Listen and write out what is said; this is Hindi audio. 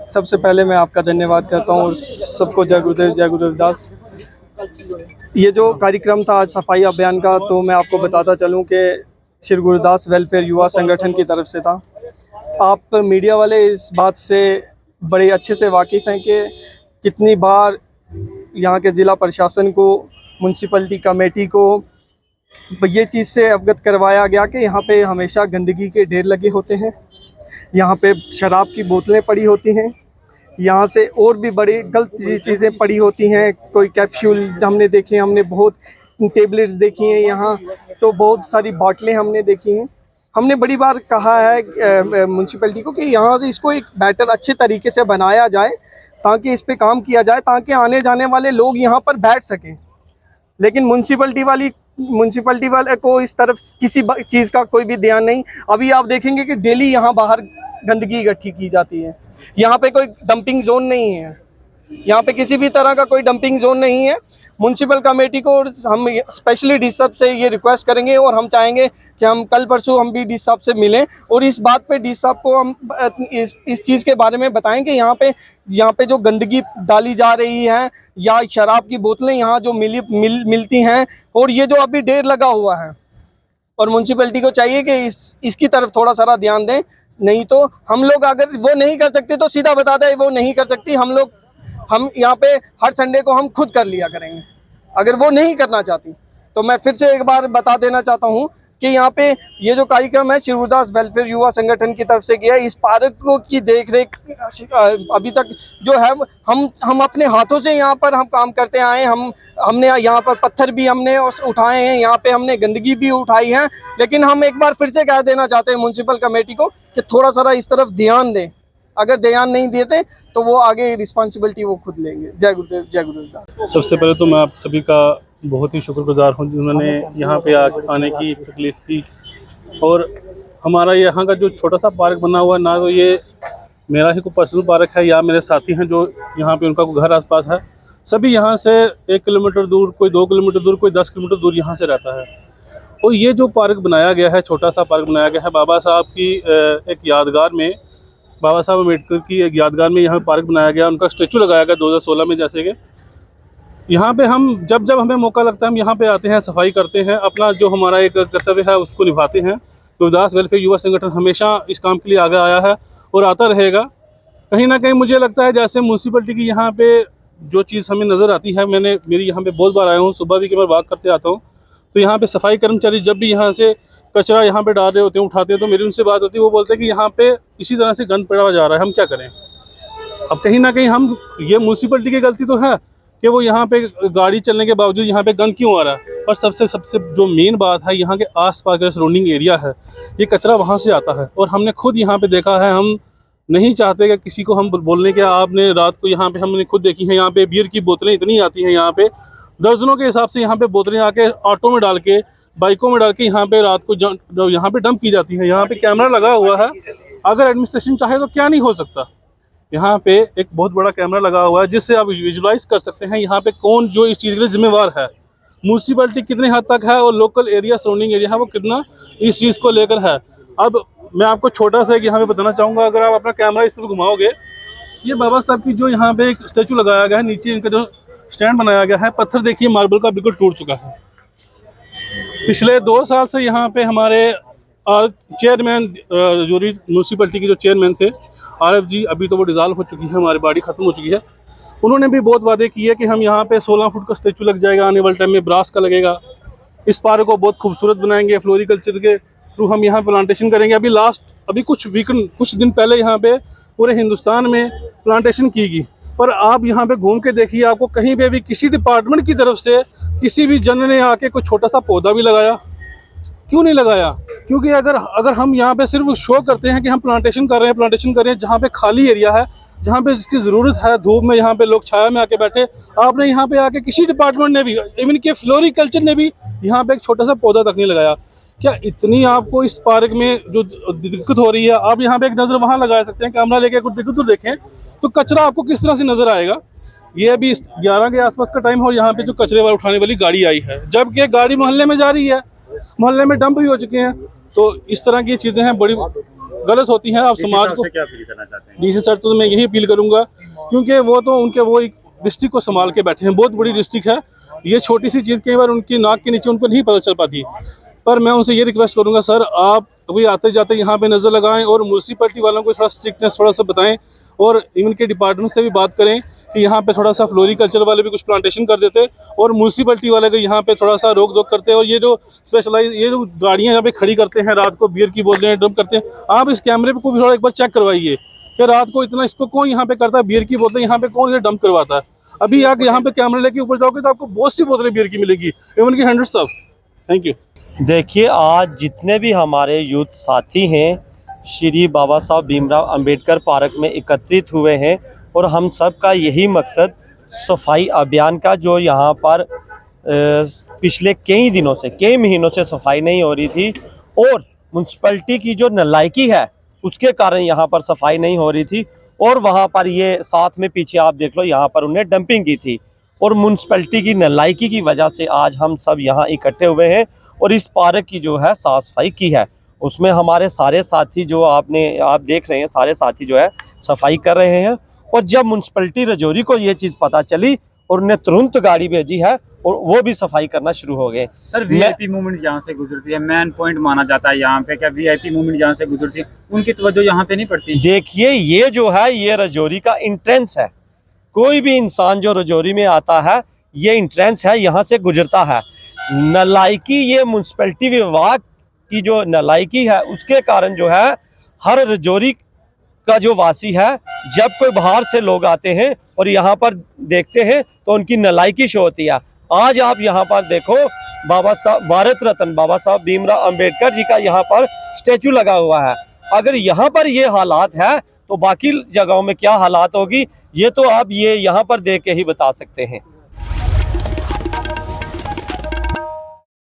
सबसे पहले मैं आपका धन्यवाद करता हूँ और सबको जय गुरुदेव जय गुरु रविदास। ये जो कार्यक्रम था आज सफाई अभियान का, तो मैं आपको बताता चलूँ कि श्री गुरुदास वेलफेयर युवा संगठन की तरफ से था। आप मीडिया वाले इस बात से बड़े अच्छे से वाकिफ़ हैं कि कितनी बार यहाँ के ज़िला प्रशासन को, म्यूनसिपलिटी कमेटी को ये चीज़ से अवगत करवाया गया कि यहाँ पे हमेशा गंदगी के ढेर लगे होते हैं, यहाँ पे शराब की बोतलें पड़ी होती हैं, यहाँ से और भी बड़ी गलत चीज़ें पड़ी होती हैं। कोई कैप्सूल हमने देखे, हमने बहुत टेबलेट्स देखी हैं यहाँ, तो बहुत सारी बॉटलें हमने देखी हैं। हमने बड़ी बार कहा है म्यूनसिपलिटी को कि यहाँ से इसको एक बेटर अच्छे तरीके से बनाया जाए, ताकि इस पे काम किया जाए, ताकि आने जाने वाले लोग यहाँ पर बैठ सकें। लेकिन म्यूनसिपलिटी वाले को इस तरफ किसी चीज़ का कोई भी ध्यान नहीं। अभी आप देखेंगे कि डेली यहाँ बाहर गंदगी इकट्ठी की जाती है। यहाँ पे कोई डंपिंग जोन नहीं है, यहाँ पे किसी भी तरह का कोई डंपिंग जोन नहीं है। म्यूनसिपल कमेटी को हम स्पेशली डी साहब से ये रिक्वेस्ट करेंगे और हम चाहेंगे कि हम कल परसों हम भी डी साहब से मिलें और इस बात पे डी साहब को हम इस चीज़ के बारे में बताएं कि यहाँ पे जो गंदगी डाली जा रही है या शराब की बोतलें यहाँ जो मिलती हैं, और ये जो अभी ढेर लगा हुआ है, और म्यूनसिपलिटी को चाहिए कि इसकी तरफ थोड़ा सारा ध्यान दें। नहीं तो हम लोग, अगर वो नहीं कर सकते तो सीधा बता दें वो नहीं कर सकती, हम यहाँ पे हर संडे को हम खुद कर लिया करेंगे, अगर वो नहीं करना चाहती। तो मैं फिर से एक बार बता देना चाहता हूँ कि यहाँ पे ये जो कार्यक्रम है श्री गुरुदास वेलफेयर युवा संगठन की तरफ से किया है। इस पार्क को की देख रेख अभी तक जो है हम अपने हाथों से यहाँ पर हम काम करते आए। हमने यहाँ पर पत्थर भी हमने उठाए हैं, यहाँ पे हमने गंदगी भी उठाई है। लेकिन हम एक बार फिर से कह देना चाहते हैं म्यूनसिपल कमेटी को कि थोड़ा सारा इस तरफ ध्यान दें। अगर ध्यान नहीं देते तो वो आगे रिस्पॉन्सिबिलिटी वो खुद लेंगे। जय गुरुदेव जय गुरुदास। सबसे पहले तो मैं आप सभी का बहुत ही शुक्रगुजार हूँ जिन्होंने यहाँ पे आने की तकलीफ़ की। और हमारा यहाँ का जो छोटा सा पार्क बना हुआ है, ना तो ये मेरा ही कोई पर्सनल पार्क है या मेरे साथी हैं जो यहाँ पे उनका कोई घर आसपास है, सभी यहाँ से 1 किलोमीटर दूर, कोई 2 किलोमीटर दूर, कोई 10 किलोमीटर दूर यहाँ से रहता है। और ये जो पार्क बनाया गया है, छोटा सा पार्क बनाया गया है बाबा साहब की एक यादगार में, बाबा साहब अम्बेडकर की एक यादगार में यहाँ पार्क बनाया गया। उनका स्टेचू लगाया गया 2016 में। जैसे कि यहाँ पे हम जब हमें मौका लगता है हम यहाँ पे आते हैं, सफाई करते हैं, अपना जो हमारा एक कर्तव्य है उसको निभाते हैं। गुरुदास वेलफेयर युवा संगठन हमेशा इस काम के लिए आगे आया है और आता रहेगा। कहीं ना कहीं मुझे लगता है जैसे म्यूनसिपलिटी की यहाँ पे जो चीज़ हमें नज़र आती है, मेरी यहाँ पे बहुत बार आया हूँ, सुबह भी कई बार वॉक करते आता हूँ, तो यहाँ पे सफाई कर्मचारी जब भी यहाँ से कचरा यहाँ पे डाल रहे होते हैं, उठाते हैं, तो मेरी उनसे बात होती है, वो बोलते हैं कि यहाँ पे इसी तरह से गंद पड़ा जा रहा है, हम क्या करें। अब कहीं ना कहीं ये म्यूनसिपलिटी की गलती तो है कि वो यहाँ पे गाड़ी चलने के बावजूद यहाँ पे गंद क्यों आ रहा है। और सबसे जो मेन बात है, यहाँ के आसपास का सराउंडिंग एरिया है, ये कचरा वहाँ से आता है। और हमने खुद यहाँ पे देखा है, हम नहीं चाहते कि किसी को हम बोलने के, आपने रात को यहाँ पे हमने खुद देखी है, यहाँ पे बियर की बोतलें इतनी आती हैं, यहाँ पे दर्जनों के हिसाब से यहाँ पे बोतलें आके ऑटो में डाल के, बाइकों में डाल के यहाँ पे रात को यहाँ पे डंप की जाती है। यहाँ पे कैमरा लगा हुआ है, अगर एडमिनिस्ट्रेशन चाहे तो क्या नहीं हो सकता। यहाँ पे एक बहुत बड़ा कैमरा लगा हुआ है जिससे आप विजुलाइज कर सकते हैं यहाँ पे कौन जो इस चीज़ के लिए जिम्मेवार है, म्यूनसिपलिटी कितने हद तक है और लोकल एरिया सराउंडिंग एरिया है वो कितना इस चीज़ को लेकर है। अब मैं आपको छोटा सा यहाँ पे बताना चाहूँगा, अगर आप अपना कैमरा इस तरफ घुमाओगे, ये बाबा साहब की जो यहाँ पे एक स्टैचू लगाया गया है, नीचे इनका जो स्टैंड बनाया गया है, पत्थर देखिए मार्बल का बिल्कुल टूट चुका है। पिछले 2 साल से यहाँ पे हमारे चेयरमैन जोरी म्यूनसिपलिटी के जो चेयरमैन थे RF जी, अभी तो वो डिज़ाल्व हो चुकी है, हमारी बॉडी ख़त्म हो चुकी है, उन्होंने भी बहुत वादे किए कि हम यहाँ पे 16 फुट का स्टैचू लग जाएगा, आने वाले टाइम में ब्रास का लगेगा, इस पार्क को बहुत खूबसूरत बनाएंगे, फ्लोरिकल्चर के थ्रू हम यहाँ प्लांटेशन करेंगे। अभी कुछ दिन पहले यहाँ पे पूरे हिंदुस्तान में प्लांटेशन की गई, पर आप यहाँ पे घूम के देखिए, आपको कहीं पे भी किसी डिपार्टमेंट की तरफ से किसी भी जन ने आके कोई छोटा सा पौधा भी लगाया, क्यों नहीं लगाया? क्योंकि अगर हम यहाँ पे सिर्फ शो करते हैं कि हम प्लांटेशन कर रहे हैं, जहाँ पे खाली एरिया है, जहाँ पे जिसकी ज़रूरत है, धूप में यहाँ पे लोग छाया में आके बैठे, आपने यहाँ पे आके किसी डिपार्टमेंट ने भी, इवन के फ्लोरिकल्चर ने भी यहाँ पे एक छोटा सा पौधा तक नहीं लगाया। क्या इतनी आपको इस पार्क में जो दिक्कत हो रही है, आप यहाँ पे एक नज़र वहाँ लगा सकते हैं, कैमरा लेके कुछ दिक्कत देखें तो कचरा आपको किस तरह से नज़र आएगा। ये अभी 11 के आसपास का टाइम हो, यहाँ पे जो कचरे वाला उठाने वाली गाड़ी आई है, जबकि गाड़ी मोहल्ले में जा रही है, मोहल्ले में डंप भी हो चुके हैं। तो इस तरह की चीज़ें हैं, बड़ी गलत होती हैं। आप समाज को क्या अपील करना चाहते हैं? डीसी सर तो मैं यही अपील करूंगा, क्योंकि वो तो उनके वो एक डिस्ट्रिक्ट को संभाल के बैठे हैं, बहुत बड़ी डिस्ट्रिक्ट है। ये छोटी सी चीज़ कई बार उनकी नाक के नीचे उनको नहीं पता चल पाती। पर मैं उनसे ये रिक्वेस्ट करूंगा, सर आप अभी आते जाते यहाँ पे नज़र लगाएं और म्यूनसिपैलिटी वालों को थोड़ा स्ट्रिक्टनेस थोड़ा सा बताएं, और इवन के डिपार्टमेंट से भी बात करें कि यहाँ पे थोड़ा सा फ्लोरिकल्चर वाले भी कुछ प्लांटेशन कर देते, और म्यूनसिपैलिटी वाले को यहाँ पे थोड़ा सा रोक टोक करते। और ये जो स्पेशलाइज ये जो गाड़ियाँ यहाँ पे खड़ी करते हैं रात को, बियर की बोतलें डंप करते हैं, आप इस कैमरे पे को भी थोड़ा एक बार चेक करवाइए कि रात को इतना इसको कौन यहाँ पे करता है, बियर की बोतलें यहाँ पे कौन ये डंप करवाता है। अभी आके यहाँ पे कैमरा लेके ऊपर जाओगे तो आपको बहुत सी बोतलें बियर की मिलेगी, इवन की हंड्रेड्स ऑफ। Thank you. देखिए, आज जितने भी हमारे यूथ साथी हैं श्री बाबा साहब भीमराव अंबेडकर पार्क में एकत्रित हुए हैं, और हम सब का यही मकसद सफाई अभियान का, जो यहाँ पर पिछले कई दिनों से, कई महीनों से सफाई नहीं हो रही थी, और म्यूनसिपैलिटी की जो नालायकी है उसके कारण यहाँ पर सफाई नहीं हो रही थी, और वहाँ पर ये साथ में पीछे आप देख लो, यहाँ पर उन्हें डंपिंग की थी, और म्यूनसिपैलिटी की नालायकी की वजह से आज हम सब यहाँ इकट्ठे हुए हैं और इस पार्क की जो है साफ सफाई की है। उसमें हमारे सारे साथी जो आप देख रहे हैं, सारे साथी जो है सफाई कर रहे हैं। और जब म्यूनसिपैलिटी राजौरी को ये चीज़ पता चली और उन्हें तुरंत गाड़ी भेजी है और वो भी सफाई करना शुरू हो गए। सर वीआईपी मूवमेंट यहाँ से गुजरती है, मेन पॉइंट माना जाता है यहाँ पे, क्या वीआईपी मूवमेंट यहाँ से गुजरती है, उनकी तवज्जो यहाँ पे नहीं पड़ती? देखिए, ये जो है ये राजौरी का एंट्रेंस है। कोई भी इंसान जो राजौरी में आता है, ये एंट्रेंस है, यहाँ से गुजरता है। नालायकी, ये म्यूनसिपैलिटी विभाग की जो नालायकी है उसके कारण जो है हर राजौरी का जो वासी है, जब कोई बाहर से लोग आते हैं और यहाँ पर देखते हैं तो उनकी नालायकी शो होती है। आज आप यहाँ पर देखो, बाबा साहब, भारत रत्न बाबा साहब भीमराव अंबेडकर जी का यहाँ पर स्टैचू लगा हुआ है। अगर यहाँ पर ये हालात है तो बाकी जगहों में क्या हालात होगी, ये तो आप ये यहाँ पर देख के ही बता सकते हैं।